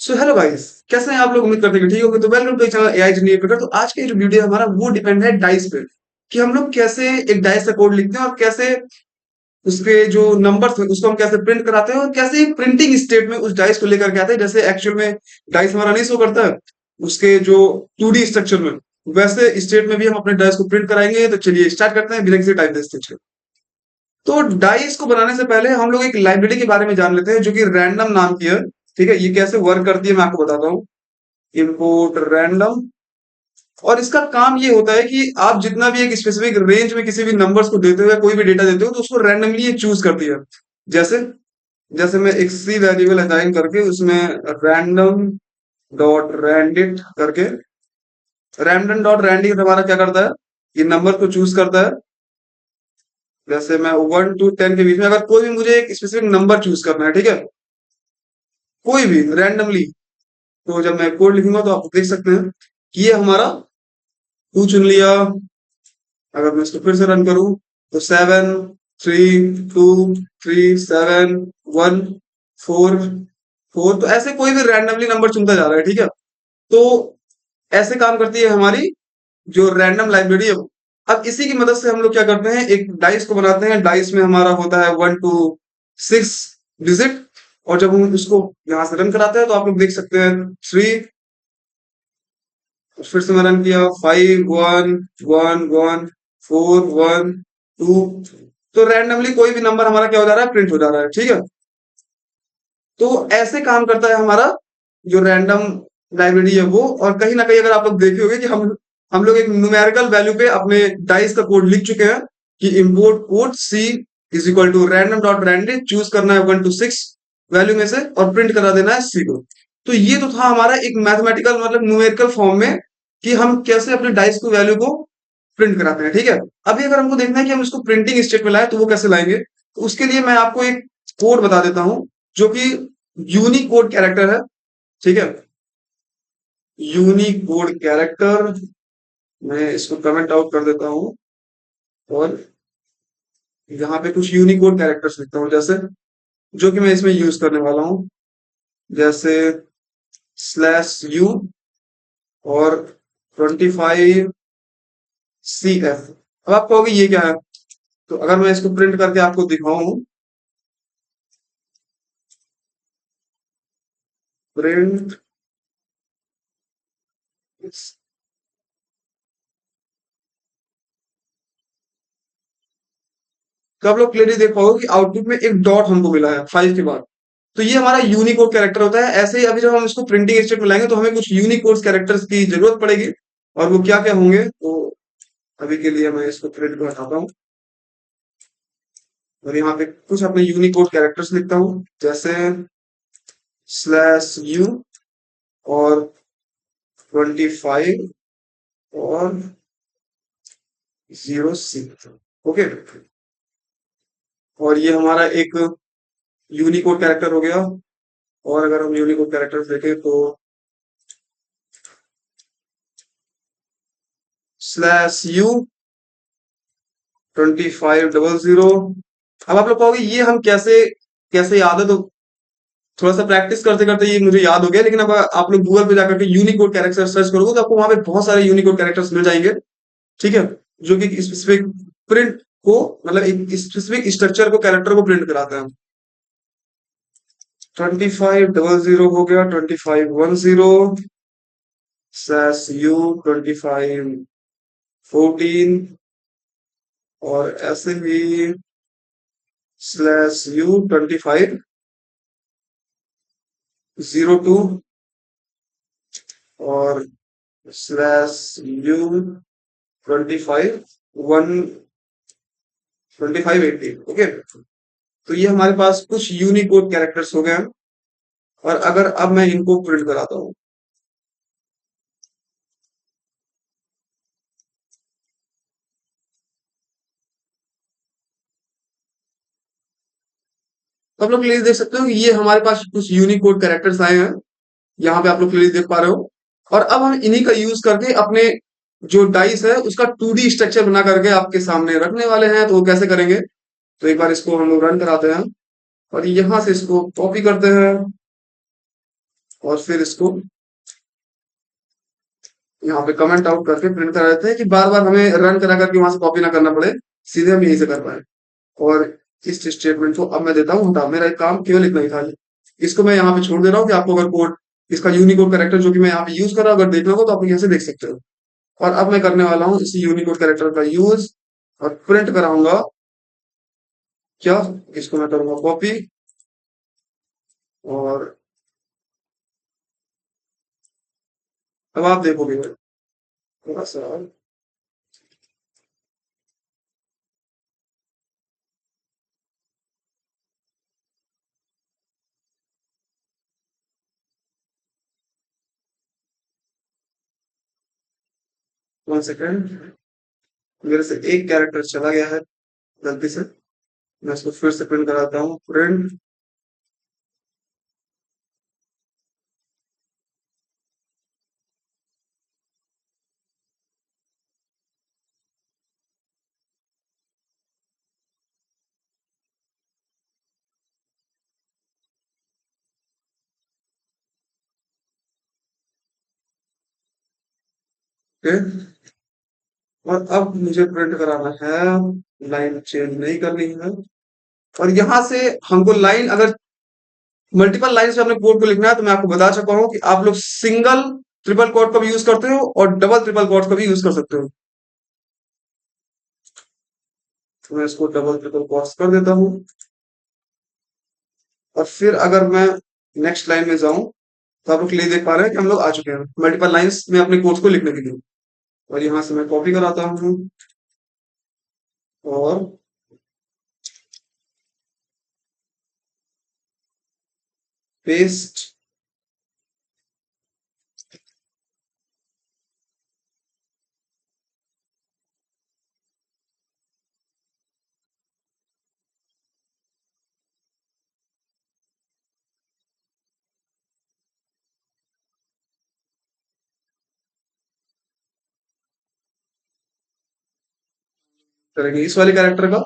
So hello guys, कैसे हैं आप लोग? उम्मीद करते हैं कि ठीक होंगे। तो welcome to channel AI engineer tutor. तो आज के जो वीडियो है हमारा वो डिपेंड है डाइस पे, कि हम लोग कैसे एक डाइस का कोड लिखते हैं और कैसे उसके जो नंबर्स हैं उसको हम कैसे प्रिंट कराते हैं और कैसे प्रिंटिंग स्टेट में उस डाइस को लेकर के आते हैं। जैसे एक्चुअल में डाइस हमारा नहीं शो करता है उसके जो 2D स्ट्रक्चर में, वैसे स्टेट में भी हम अपने डाइस को प्रिंट कराएंगे। तो चलिए स्टार्ट करते हैं बिना किसी टाइम वेस्टेज के। तो डाइस को बनाने से पहले हम लोग एक लाइब्रेरी के बारे में जान लेते हैं जो कि रैंडम नाम की है। ठीक है, ये कैसे वर्क करती है मैं आपको बताता हूँ। इम्पोर्ट रैंडम, और इसका काम ये होता है कि आप जितना भी एक स्पेसिफिक रेंज में किसी भी नंबर्स को देते हो या कोई भी डेटा देते हो तो उसको रैंडमली ये चूज करती है। जैसे जैसे मैं एक सी वेरिएबल असाइन करके उसमें रैंडम डॉट रैंडिट करके, रैंडम डॉट रैंडिट हमारा क्या करता है, ये नंबर को चूज करता है। जैसे मैं 1 to 10 के बीच में अगर कोई भी मुझे एक स्पेसिफिक नंबर चूज करना है, ठीक है, कोई भी रैंडमली, तो जब मैं कोड लिखूंगा तो आप देख सकते हैं कि ये हमारा टू चुन लिया। अगर मैं इसको फिर से रन करूं तो 7 3 2 3 7 1 4 4, तो ऐसे कोई भी रैंडमली नंबर चुनता जा रहा है। ठीक है, तो ऐसे काम करती है हमारी जो रैंडम लाइब्रेरी है वो। अब इसी की मदद से हम लोग क्या करते हैं, एक डाइस को बनाते हैं। डाइस में हमारा होता है 1 to 6 डिजिट, और जब हम इसको यहां से रन कराते हैं तो आप लोग देख सकते हैं 3, फिर से मैं रन किया 5 1 1 1 4 1 2, तो रैंडमली कोई भी नंबर हमारा क्या हो जा रहा है, प्रिंट हो जा रहा है। ठीक है, तो ऐसे काम करता है हमारा जो रैंडम लाइब्रेरी है वो। और कहीं ना कहीं अगर आप लोग देखे होंगे कि हम लोग एक न्यूमेरिकल वैल्यू पे अपने डाइस का कोड लिख चुके हैं कि import code C is equal to random dot random, choose करना है 1 to 6 वैल्यू में से और प्रिंट करा देना है सी को। तो ये तो था हमारा एक मैथमेटिकल मतलब न्यूमेरिकल फॉर्म में कि हम कैसे अपने डाइस को वैल्यू को प्रिंट कराते हैं। ठीक है, अभी अगर हमको देखना है कि हम इसको प्रिंटिंग स्टेट में लाए तो वो कैसे लाएंगे, तो उसके लिए मैं आपको एक कोड बता देता हूं जो कि यूनिकोड कैरेक्टर है। ठीक है, यूनिकोड कैरेक्टर, मैं इसको कमेंट आउट कर देता हूं और यहाँ पे कुछ यूनिकोड कैरेक्टर्स लिखता हूँ, जैसे जो कि मैं इसमें यूज करने वाला हूँ, जैसे /u और 25 CF। अब आप कहोगे ये क्या है, तो अगर मैं इसको प्रिंट करके आपको दिखाऊं, प्रिंट, तो आप लोग क्लियरली देख पाओगे कि आउटपुट में एक डॉट हमको मिला है 5 के बाद। तो ये हमारा यूनिकोड कैरेक्टर होता है। ऐसे ही अभी जब हम इसको प्रिंटिंग स्टेट में लाएंगे तो हमें कुछ यूनिकोड कैरेक्टर्स की जरूरत पड़ेगी, और वो क्या क्या होंगे, तो अभी के लिए मैं इसको प्रिंट कर हटाता हूँ और यहाँ पे कुछ अपने यूनिकोड कैरेक्टर्स लिखता हूँ, जैसे /u और 25 और 0 6। ओके, और ये हमारा एक यूनिकोड कैरेक्टर हो गया। और अगर हम यूनिकोड कैरेक्टर्स देखें तो /u 2500। अब आप लोग कहोगे ये हम कैसे कैसे याद है, तो थोड़ा सा प्रैक्टिस करते करते ये मुझे याद हो गया। लेकिन अब आप लोग गूगल पे जाकर के यूनिकोड कैरेक्टर सर्च करोगे तो आपको वहां पे बहुत सारे यूनिकोड कैरेक्टर्स मिल जाएंगे। ठीक है, जो कि स्पेसिफिक प्रिंट को मतलब एक स्पेसिफिक स्ट्रक्चर को, कैरेक्टर को प्रिंट कराता है। 2500 हो गया, 2510 /u 2514, और ऐसे ही /u 2502 और /u 2580। ओके, तो ये हमारे पास कुछ यूनिकोड कैरेक्टर्स हो गए हैं। और अगर अब मैं इनको प्रिंट कराता हूँ, तो आप लोग क्लियरली देख सकते हो कि ये हमारे पास कुछ यूनिकोड कैरेक्टर्स आए हैं। यहाँ पे आप लोग क्लियरली देख पा रहे हो। और अब हम इन्हीं का यूज करके अपने जो डाइस है उसका 2D स्ट्रक्चर बना करके आपके सामने रखने वाले हैं। तो वो कैसे करेंगे, तो एक बार इसको हम लोग रन कराते हैं और यहां से इसको कॉपी करते हैं और फिर इसको यहाँ पे कमेंट आउट करके प्रिंट करा देते हैं कि बार बार हमें रन करा करके वहां से कॉपी ना करना पड़े, सीधे हम यहीं से कर पाए। और इस स्टेटमेंट को अब मैं देता हूँ हटा, मेरा एक काम केवल इतना ही था। इसको मैं यहाँ पे छोड़ दे रहा हूँ कि आपको अगर कोड इसका यूनिकोड कैरेक्टर जो कि मैं यहाँ पे यूज कर रहा हूँ अगर देखना हो तो आप यहाँ से देख सकते हो। और अब मैं करने वाला हूँ इसी यूनिकोड कैरेक्टर का यूज और प्रिंट कराऊंगा क्या, इसको मैं करूंगा कॉपी और अब आप देखोगे थोड़ा सा। 1 सेकेंड, मेरे से एक कैरेक्टर चला गया है गलती से, मैं इसको फिर से प्रिंट कराता हूँ, प्रिंट। ओके, और अब मुझे प्रिंट कराना है, लाइन चेंज नहीं करनी है। और यहां से हमको लाइन अगर मल्टीपल लाइन से अपने कोड को लिखना है तो मैं आपको बता चुका हूं कि आप लोग सिंगल ट्रिपल कोड का भी यूज करते हो और डबल ट्रिपल कोड का भी यूज कर सकते हो। तो मैं इसको डबल ट्रिपल कोट्स कर देता हूं। और फिर अगर मैं नेक्स्ट लाइन में जाऊं तो आप लोग क्लियर देख पा रहे हैं कि हम लोग आ चुके हैं मल्टीपल लाइंस में अपने कोड्स को लिखने के लिए। और यहां से मैं कॉपी कराता हूं और पेस्ट। करेंगे इस वाले कैरेक्टर का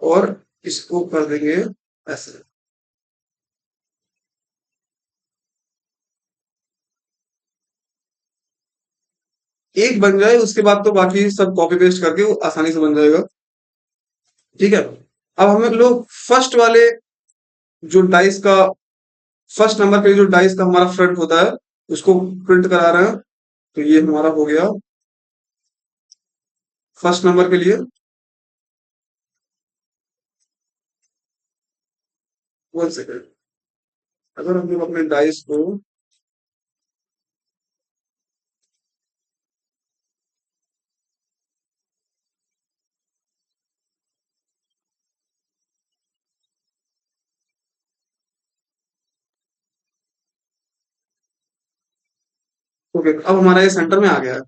और इसको कर देंगे ऐसे। एक बन जाए उसके बाद तो बाकी सब कॉपी पेस्ट करके वो आसानी से बन जाएगा। ठीक है, अब हम लोग फर्स्ट वाले जो डाइस का फर्स्ट नंबर के लिए जो डाइस का हमारा फ्रंट होता है उसको प्रिंट करा रहे हैं। तो ये हमारा हो गया फर्स्ट नंबर के लिए। 1 सेकेंड, अगर हम लोग अपने डाइस को ओके, अब हमारा ये सेंटर में आ गया है।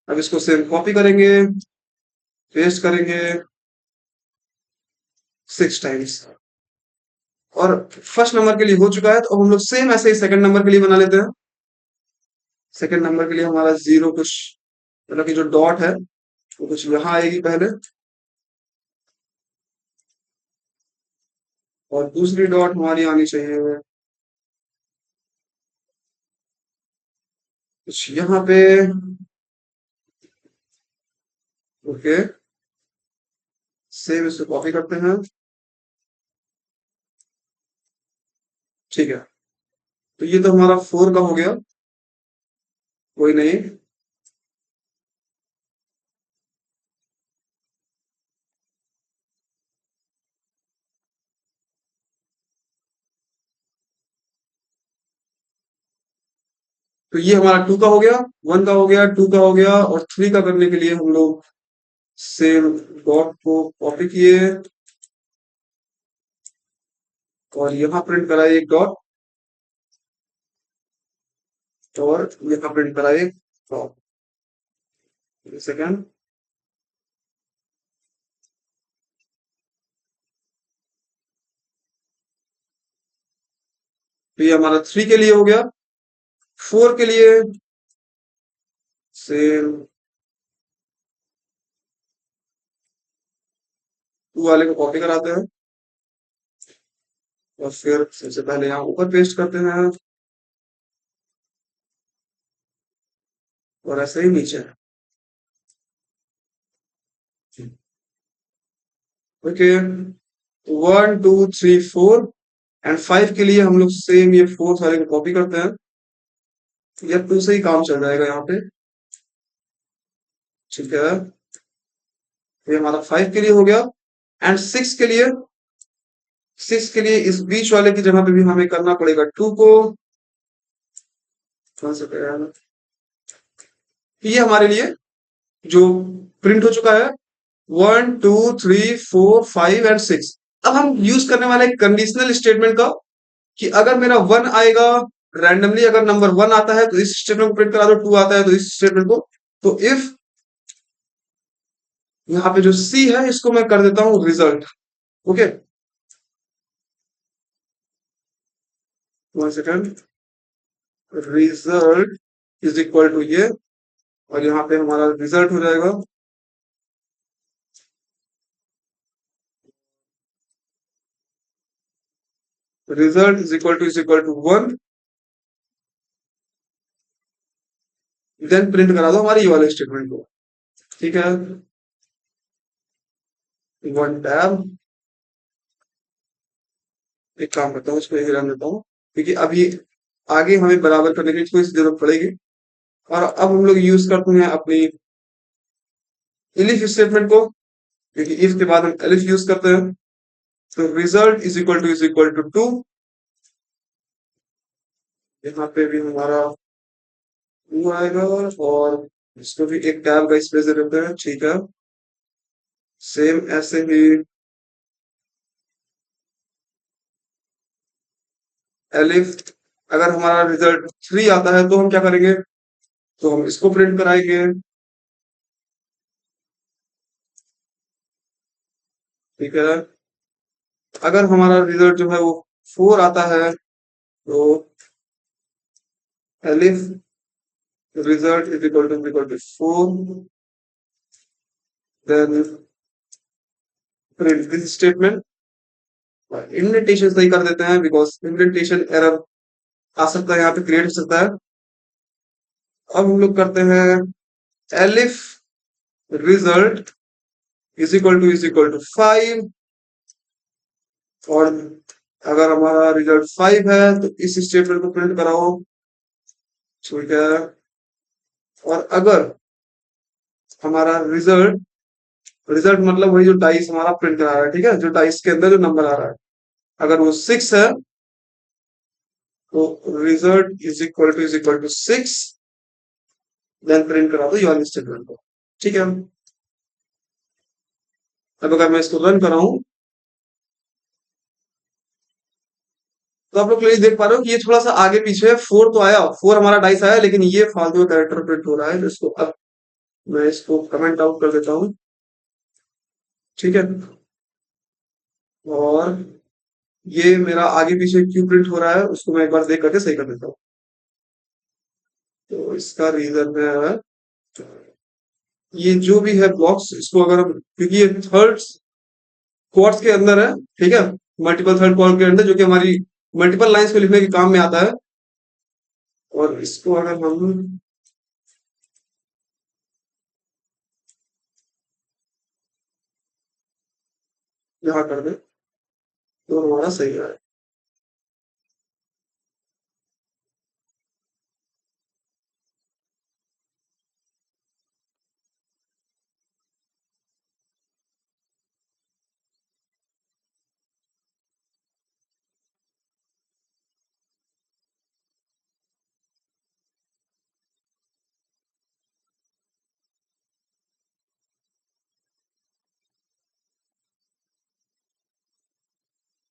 अब इसको सेम कॉपी करेंगे, पेस्ट करेंगे 6 टाइम्स। और फर्स्ट नंबर के लिए हो चुका है तो अब हम लोग सेम ऐसे ही सेकंड नंबर के लिए बना लेते हैं। सेकंड नंबर के लिए हमारा जीरो कुछ मतलब कि जो डॉट है वो कुछ यहाँ आएगी पहले, और दूसरी डॉट हमारी आनी चाहिए कुछ यहाँ पे। ओके, सेम इसको कॉपी करते हैं। ठीक है, तो ये तो हमारा 4 का हो गया, कोई नहीं। तो ये हमारा 2 का हो गया, 1 का हो गया, 2 का हो गया, और 3 का करने के लिए हम लोग सेम डॉट को कॉपी किए और यहाँ प्रिंट कराए एक डॉट और यहाँ प्रिंट कराए एक डॉट। सेकेंड, तो ये हमारा 3 के लिए हो गया। 4 के लिए सेम 2 वाले को कॉपी कराते हैं और फिर सबसे पहले यहाँ ऊपर पेस्ट करते हैं। और ऐसे ही नीचे। ओके, 1 2 3 4 एंड 5 के लिए हम लोग सेम ये फोर्थ वाले को कॉपी करते हैं। ये 2 से ही काम चल जाएगा यहाँ पे। ठीक है, ये हमारा 5 के लिए हो गया। एंड 6 के लिए इस बीच वाले की जगह पे भी हमें करना पड़ेगा 2 को। कौन सा करेगा? ये हमारे लिए जो प्रिंट हो चुका है 1 2 3 4 5 एंड 6। अब हम यूज करने वाले कंडीशनल स्टेटमेंट का, कि अगर मेरा 1 आएगा रैंडमली, अगर नंबर 1 आता है तो इस स्टेटमेंट को प्रिंट करा दो, 2 आता है तो इस स्टेटमेंट को। तो इफ यहाँ पे जो सी है इसको मैं कर देता हूं result. Okay, 1 second. Result is equal to ये, और यहाँ पे हमारा रिजल्ट हो जाएगा result is equal to 1। Then print करा दो हमारे ये वाले स्टेटमेंट को। ठीक है, 1 टैब। एक काम करता हूँ, इसको यही रहने देता हूँ, क्योंकि अभी आगे हमें बराबर करने की थोड़ी सी जरूरत पड़ेगी। और अब हम लोग यूज करते हैं अपनी इलिफ स्टेटमेंट को, क्योंकि इफ के बाद हम एलिफ यूज करते हैं। तो रिजल्ट इज इक्वल टू 2। यहाँ पे भी हमारा 2 आएगा, और इसको भी एक टैब का स्पेस दे देते हैं। ठीक है, सेम ऐसे ही एलिफ। अगर हमारा रिजल्ट 3 आता है तो हम क्या करेंगे, तो हम इसको प्रिंट कराएंगे। ठीक है, अगर हमारा रिजल्ट जो है वो 4 आता है तो elif result is equal to 4, then print this statement. Indentation सही कर देते हैं, बिकॉज इंडेंटेशन एरर आ सकता है, यहाँ पे क्रिएट हो सकता है। अब हम लोग करते हैं elif result is equal to 5, और अगर हमारा रिजल्ट 5 है तो इस स्टेटमेंट को प्रिंट कराओ। ठीक है, और अगर हमारा रिजल्ट रिजल्ट मतलब वही जो डाइस हमारा प्रिंट करा रहा है, ठीक है, जो डाइस के अंदर जो नंबर आ रहा है, अगर वो 6 है तो result is equal to 6, then print करा दो ये वाली स्टेटमेंट को। ठीक है, अब अगर मैं इसको रन कराऊं तो आप लोग क्लियरली देख पा रहे हो कि ये थोड़ा सा आगे पीछे है। 4 तो आया, 4 हमारा डाइस आया, लेकिन ये फालतू का कैरेक्टर प्रिंट हो रहा है। तो इसको अब मैं इसको कमेंट आउट कर देता हूँ। ठीक है, और ये मेरा आगे पीछे क्यों प्रिंट हो रहा है उसको मैं एक बार देख करके सही कर देता हूँ। तो इसका रीजन है, ये जो भी है ब्लॉक्स, इसको अगर हम, क्योंकि ये थर्ड क्वार्ट्स के अंदर है, ठीक है, मल्टीपल थर्ड क्वार्ट के अंदर, जो कि हमारी मल्टीपल लाइंस को लिखने के काम में आता है। और इसको अगर हम यहाँ कर दें तो हमारा सही है।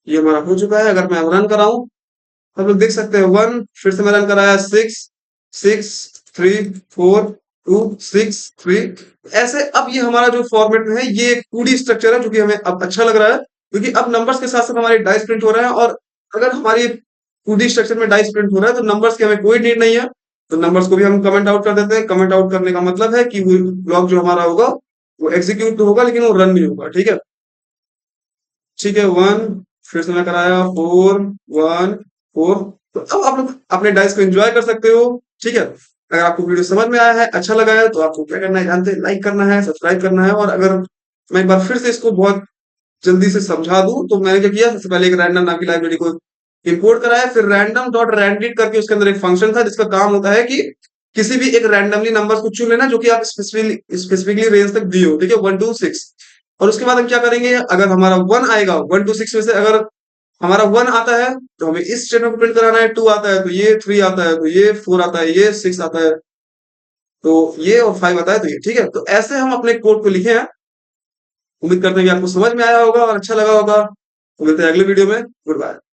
ये हमारा हो चुका है। अगर मैं रन कराऊं तो आप लोग देख सकते हैं 1, फिर से मैं रन कराया 6 6 3 4 2 6 3। ऐसे अब ये हमारा जो फॉर्मेट में है ये एक 2D स्ट्रक्चर है, जो कि हमें अब अच्छा लग रहा है, क्योंकि अब नंबर्स के साथ साथ हमारे डाइस प्रिंट हो रहे हैं। और अगर हमारी 2D स्ट्रक्चर में डाइस प्रिंट हो रहा है तो नंबर्स की हमें कोई नीड नहीं है। तो नंबर्स को भी हम कमेंट आउट कर देते हैं। कमेंट आउट करने का मतलब है कि वो ब्लॉक जो हमारा होगा वो एग्जीक्यूट तो होगा, लेकिन वो रन नहीं होगा। ठीक है, ठीक है, 1, फिर से मैं कराया 4 1 4। तो अब आप लोग अपने डाइस को एंजॉय कर सकते हो। ठीक है, अगर आपको वीडियो समझ में आया है, अच्छा लगा है, तो आपको क्या करना है जानते हैं, लाइक करना है, सब्सक्राइब करना है। और अगर मैं एक बार फिर से इसको बहुत जल्दी से समझा दूं, तो मैंने क्या किया, सबसे पहले एक रैंडम नाम की लाइब्रेरी को इंपोर्ट कराया, फिर रैंडम डॉट रैंडिट करके उसके अंदर एक फंक्शन था जिसका काम होता है कि किसी भी एक रैंडमली नंबर को चुन लेना जो कि आप स्पेसिफिकली रेंज तक दिए हो, ठीक है, 1 to 6। और उसके बाद हम क्या करेंगे, अगर हमारा 1 आएगा 1 to 6 में से, अगर हमारा 1 आता है तो हमें इस स्टेटमेंट को प्रिंट कराना है, 2 आता है तो ये, 3 आता है तो ये, 4 आता है ये, 6 आता है तो ये, और 5 आता है तो ये, ठीक है। तो ऐसे हम अपने कोड को लिखे हैं। उम्मीद करते हैं कि आपको समझ में आया होगा और अच्छा लगा होगा। तो मिलते हैं अगले वीडियो में। Good bye.